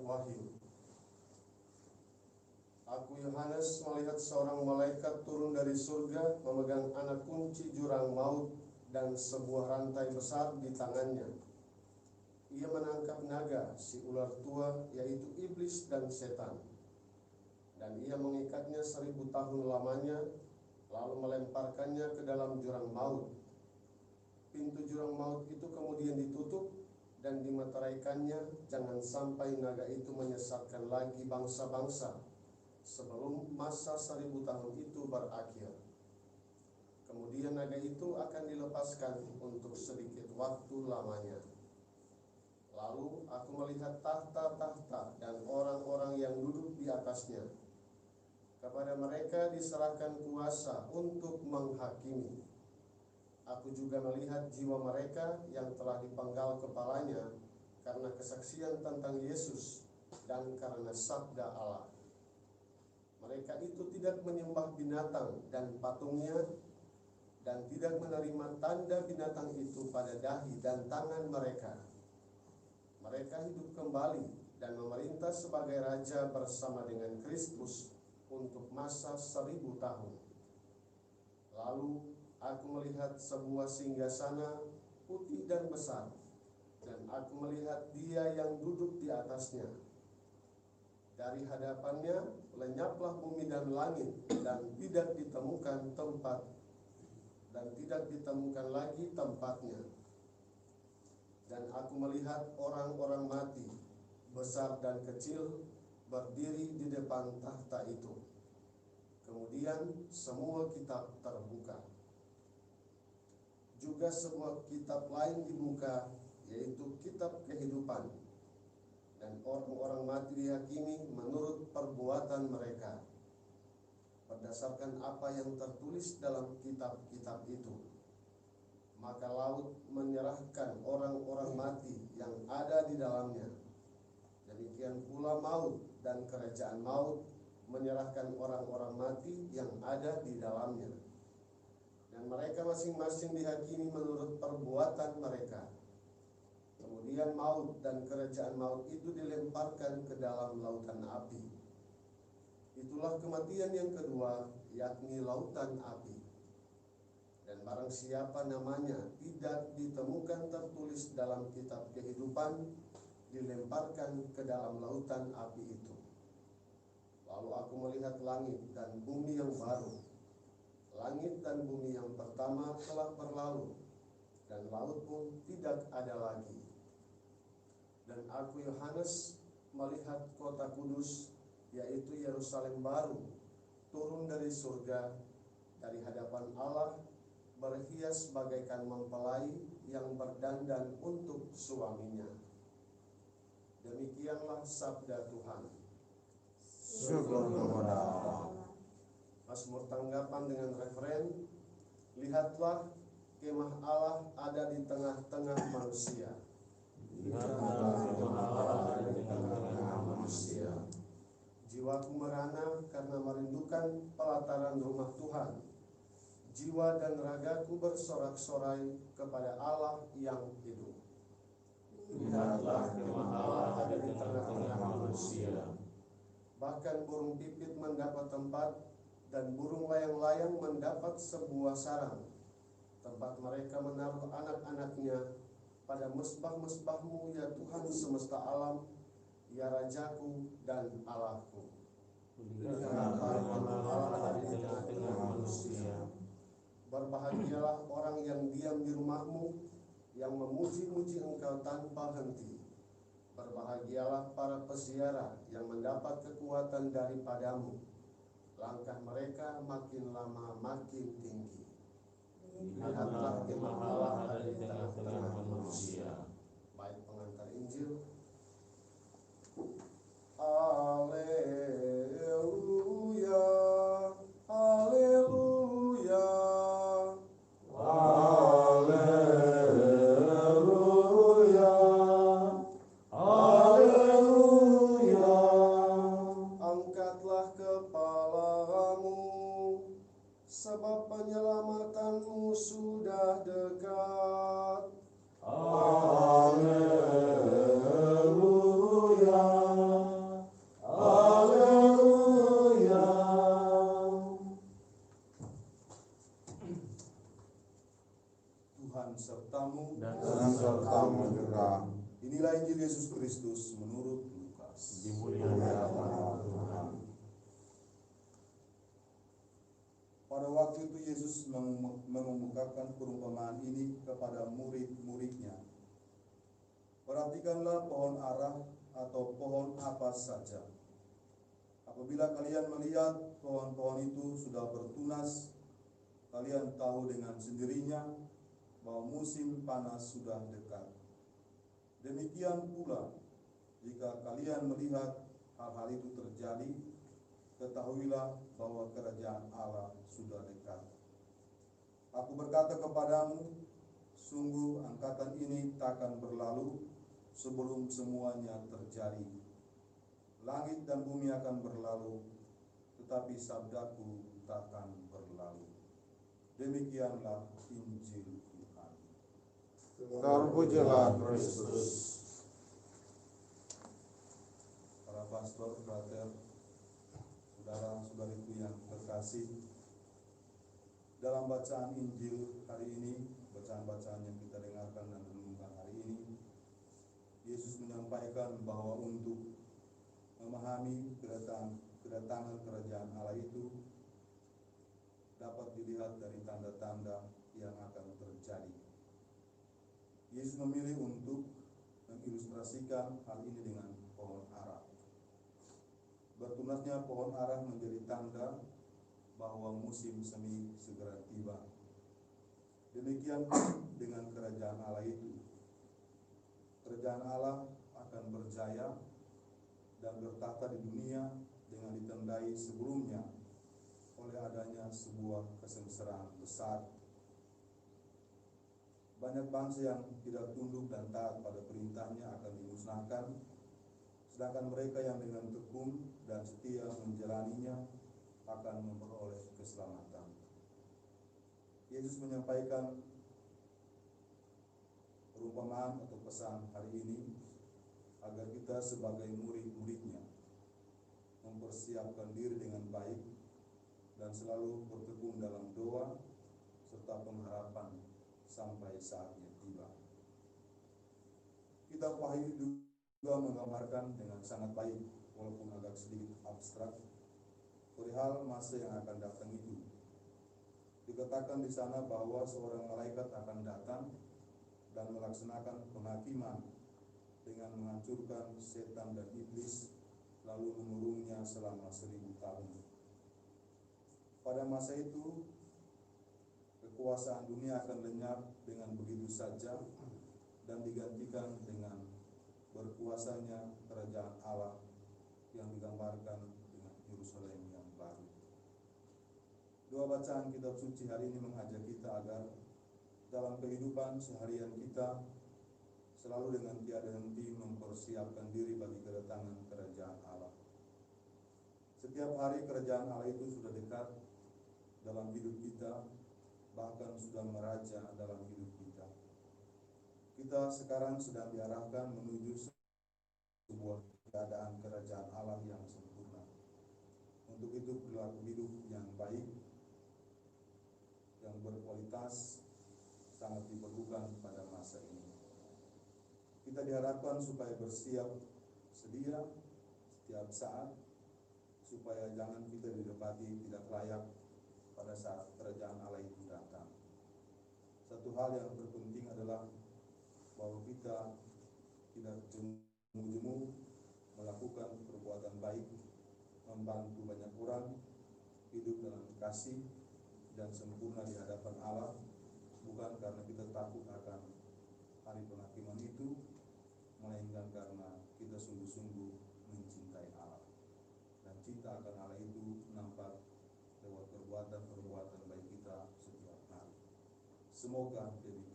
Wahyu. Aku Yohanes melihat seorang malaikat turun dari surga memegang anak kunci jurang maut dan sebuah rantai besar di tangannya. Ia menangkap naga, si ular tua, yaitu iblis dan setan. Dan ia mengikatnya 1000 tahun lamanya, lalu melemparkannya ke dalam jurang maut. Pintu jurang maut itu kemudian ditutup dan dimeteraikannya, jangan sampai naga itu menyesatkan lagi bangsa-bangsa sebelum masa 1000 tahun itu berakhir. Kemudian naga itu akan dilepaskan untuk sedikit waktu lamanya. Lalu aku melihat tahta-tahta dan orang-orang yang duduk di atasnya. Kepada mereka diserahkan kuasa untuk menghakimi. Aku juga melihat jiwa mereka yang telah dipenggal kepalanya karena kesaksian tentang Yesus dan karena sabda Allah. Mereka itu tidak menyembah binatang dan patungnya, dan tidak menerima tanda binatang itu pada dahi dan tangan mereka. Mereka hidup kembali dan memerintah sebagai raja bersama dengan Kristus untuk masa 1000 tahun. Lalu aku melihat sebuah singgasana putih dan besar, dan aku melihat Dia yang duduk di atasnya. Dari hadapannya lenyaplah bumi dan langit, dan tidak ditemukan lagi tempatnya. Dan aku melihat orang-orang mati, besar dan kecil, berdiri di depan tahta itu. Kemudian semua kitab terbuka. Juga sebuah kitab lain dibuka, yaitu kitab kehidupan. Dan orang-orang mati dihakimi menurut perbuatan mereka, berdasarkan apa yang tertulis dalam kitab-kitab itu. Maka laut menyerahkan orang-orang mati yang ada di dalamnya. Demikian pula maut dan kerajaan maut menyerahkan orang-orang mati yang ada di dalamnya. Dan mereka masing-masing dihakimi menurut perbuatan mereka. Kemudian maut dan kerajaan maut itu dilemparkan ke dalam lautan api. Itulah kematian yang kedua, yakni lautan api. Dan barang siapa namanya tidak ditemukan tertulis dalam kitab kehidupan, dilemparkan ke dalam lautan api itu. Lalu aku melihat langit dan bumi yang baru. Langit dan bumi yang pertama telah berlalu, dan laut pun tidak ada lagi. Dan aku Yohanes melihat kota kudus, yaitu Yerusalem baru, turun dari surga, dari hadapan Allah, berhias bagaikan mempelai yang berdandan untuk suaminya. Demikianlah sabda Tuhan. Syukur kepada Allah. Mazmur tanggapan dengan referen, lihatlah kemah Allah ada di tengah-tengah manusia. Lihatlah kemah Allah ada di tengah-tengah manusia. Jiwaku merana karena merindukan pelataran rumah Tuhan. Jiwa dan ragaku bersorak-sorai kepada Allah yang hidup. Lihatlah kemah Allah ada di tengah-tengah manusia. Bahkan burung pipit mendapat tempat, dan burung layang-layang mendapat sebuah sarang, tempat mereka menaruh anak-anaknya pada mesbah-mesbahmu, ya Tuhan semesta alam, ya Rajaku dan Allahku. Lihatlah kemah Allah ada di tengah-tengah manusia. Berbahagialah orang yang diam di rumahmu, yang memuji-muji engkau tanpa henti. Berbahagialah para peziarah yang mendapat kekuatan daripadamu. Langkah mereka makin lama makin tinggi. Lihatlah kemah Allah ada di tengah-tengah manusia. Baik pengantar Injil. Haleluya, haleluya, haleluya, haleluya. Angkatlah kepalamu, sebab penyelamatanmu sudah dekat. Haleluya. waktu itu Yesus mengemukakan perumpamaan ini kepada murid-muridnya. Perhatikanlah pohon ara atau pohon apa saja. Apabila kalian melihat pohon-pohon itu sudah bertunas, kalian tahu dengan sendirinya bahwa musim panas sudah dekat. Demikian pula, jika kalian melihat hal-hal itu terjadi, ketahuilah bahwa kerajaan Allah sudah dekat. Aku berkata kepadamu, sungguh angkatan ini takkan berlalu sebelum semuanya terjadi. Langit dan bumi akan berlalu, tetapi sabdaku takkan berlalu. Demikianlah Injil Tuhan. Terpujilah Kristus. Para pastor, brother, saudara-saudariku yang terkasih, dalam bacaan Injil hari ini, bacaan-bacaan yang kita dengarkan dan renungkan hari ini, Yesus menyampaikan bahwa untuk memahami kedatangan kerajaan Allah itu dapat dilihat dari tanda-tanda yang akan terjadi. Yesus memilih untuk mengilustrasikan hal ini dengan pohon ara. Bertunasnya pohon ara menjadi tanda bahwa musim semi segera tiba. Demikian dengan kerajaan Allah itu. Kerajaan Allah akan berjaya dan bertahta di dunia dengan ditandai sebelumnya oleh adanya sebuah kesengsaraan besar. Banyak bangsa yang tidak tunduk dan taat pada perintahnya akan dimusnahkan, sedangkan mereka yang dengan tekun dan setia menjalaninya akan memperoleh keselamatan. Yesus menyampaikan perumpamaan atau pesan hari ini agar kita sebagai murid-muridnya mempersiapkan diri dengan baik dan selalu bertekun dalam doa serta pengharapan sampai saatnya tiba. Kitab Wahyu juga menggambarkan dengan sangat baik, walaupun agak sedikit abstrak, perihal masa yang akan datang itu. Dikatakan di sana bahwa seorang malaikat akan datang dan melaksanakan penghakiman dengan menghancurkan setan dan iblis, lalu mengurungnya selama 1000 tahun. Pada masa itu, kekuasaan dunia akan lenyap dengan begitu saja dan digantikan dengan berkuasanya kerajaan Allah yang digambarkan dengan Yerusalem yang baru. Dua bacaan kitab suci hari ini mengajak kita agar dalam kehidupan seharian kita selalu dengan tiada henti mempersiapkan diri bagi kedatangan kerajaan Allah. Setiap hari kerajaan Allah itu sudah dekat dalam hidup kita, bahkan sudah meraja dalam hidup kita. Kita sekarang sedang diarahkan menuju sebuah keadaan kerajaan Allah yang sempurna. Untuk itu perilaku hidup yang baik, yang berkualitas sangat diperlukan pada masa ini. Kita diharapkan supaya bersiap sedia setiap saat, supaya jangan kita didapati tidak layak pada saat kerajaan Allah itu datang. Satu hal yang terpenting adalah bahwa kita tidak jemu-jemu melakukan perbuatan baik, membantu banyak orang, hidup dalam kasih dan sempurna di hadapan Allah, bukan karena kita takut akan hari penghakiman itu, melainkan karena kita sungguh-sungguh mencintai Allah. Dan cinta akan Allah itu nampak lewat perbuatan-perbuatan baik kita setiap hari. Semoga demikian.